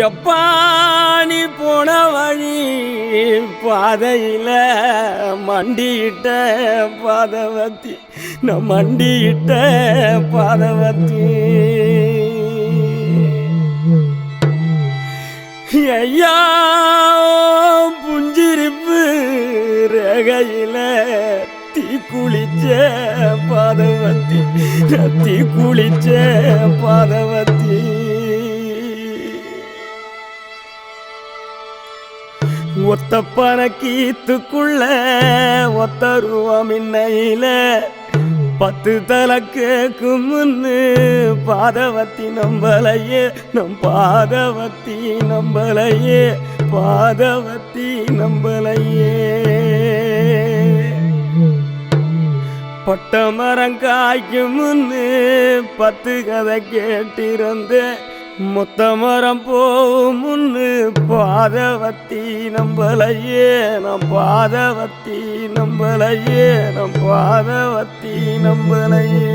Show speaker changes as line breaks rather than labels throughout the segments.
எப்பா நீ போன வழி பாதையில மண்டியிட்ட பாதவத்தி நான் மண்டியிட்ட பாதவத்தி ஐயா புஞ்சிரிப்பு ரேகையில தீ குளிச்ச பாதவத்தி தீ குளிச்ச பாதவத்தி ஒத்த பணக்கீத்துக்குள்ள ஒத்த ரூபம் இன்னையில 10 தலை கேக்கும் முன்னு பாதவத்தி நம்பலையே நம் பாதவத்தி நம்பலையே பாதவத்தி நம்பலையே பட்ட மரம் காய்க்கும் முன்னு 10 கதை கேட்டிருந்தேன் மொத்த மரம் போகும் முன்னு பாதவத்தி நம்பலையே நம் பாதவத்தி நம்பலையே நம் பாதவத்தி நம்பலையே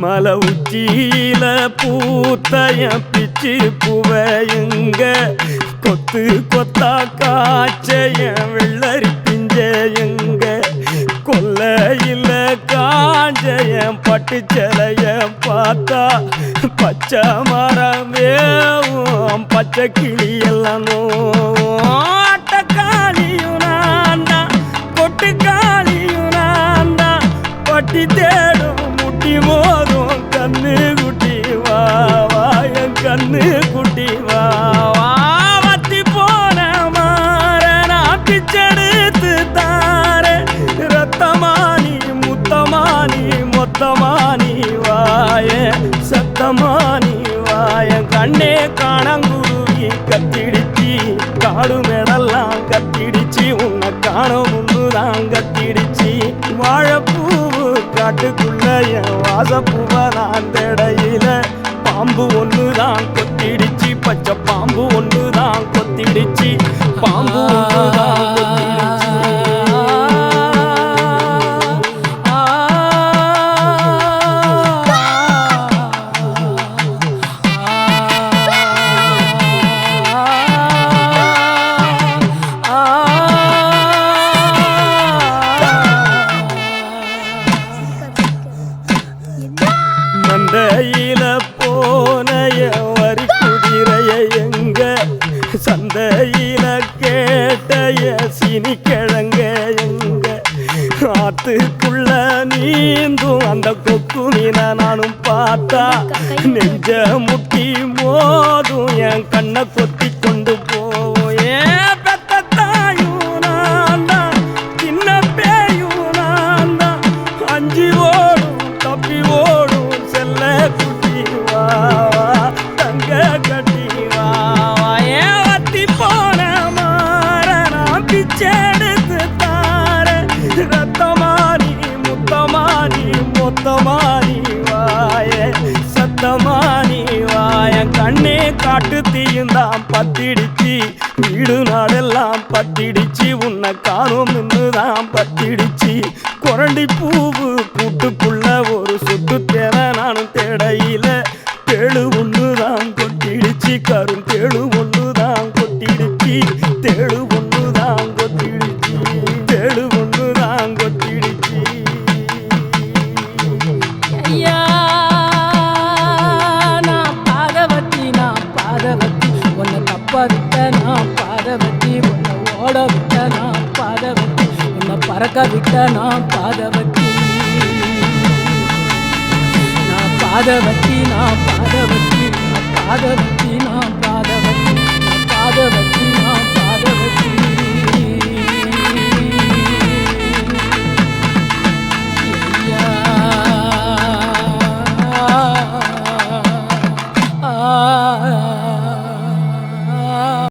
மலை உச்சியில பூத்தைய பிச்சு புவையுங்க கொத்து கொத்தா காய்ச்சைய வெள்ளரி பிஞ்சையுங்க கொல்லையில காஞ்சைய பட்டு சிலைய பார்த்தா பச்சை மரமேவும் பச்சை கிளியெல்லாம் ஆட்டக்காளியும் நான்டா கொட்டுக்காளியும் நான்டா பட்டி தேடும் மோதும் கண்ணு குட்டி வா என் கண்ணு குட்டி வா வத்தி போன மாற நான் பிச்செடுத்து தார ரத்தமானி முத்தமானி மொத்தமானி வாய சத்தமானி வாய கண்ணே காணங்குருவி கத்திடிச்சி காடு மேடெல்லாம் கத்திடிச்சி உன்னை காண முன்னுதான் கத்திடிச்சி வாழைப்பூவு காட்டுக்குள்ள என் வாசப்பூவ நான் தேடையில பாம்பு ஒண்ணுதான் கொத்திடிச்சு பச்சை பாம்பு ஒண்ணுதான் கொத்திடிச்சு பாம்பு ஒண்ணுதான் கொத்திடிச்சு மந்தையில போனைய வரி குதிரைய எங்க சந்தையில கேட்டைய சினி கிழங்க எங்க ஆத்துக்குள்ள நீந்தும் அந்த கொக்கு மீன நானும் பார்த்தா நெஞ்ச முட்டி மோதும் என் கண்ணை கொத்தி கொண்டு போவோம் ஏன் பெத்த தாயும் நான் தான் சின்ன பேயும் நான் தான் அஞ்சு ஓடும் தப்பி ஓடும் செல்ல குட்டி வா தங்க கட்டி வா ஏன் வத்தி போன மாற நான் பிச்செடுத்து தார ரத்தமானி முத்தமானி மொத்தமானி வாய சத்தமானி வாய கண்ணே காட்டு தீயுந்தான் பத்திடிச்சு வீடு நாடெல்லாம் பத்திடிச்சு உன்னை காணும் இன்னுதான் பத்திடிச்சு குரண்டி பூவு கூட்டுக்குள்ள ஒரு சுத்து தேவை நானும் தேடையில தேழு ஒண்ணுதான் கொட்டிடுச்சு கரும் தேழு ஒண்ணுதான் கொட்டிடுச்சு தேழு ஒண்ணுதான் கொட்டிடுச்சு தேழு ஒண்ணுதான் கொட்டிடுச்சு
ஐயா நான் பாதவத்தி உன்னை தப்ப விட்ட நான் பாதவத்தி உன்னை ஓட விட்ட நான் பாதவத்தி உன்னை பறக்க விட்ட நான் பாதவத்தி பாதவத்தி நான் பாதவத்தி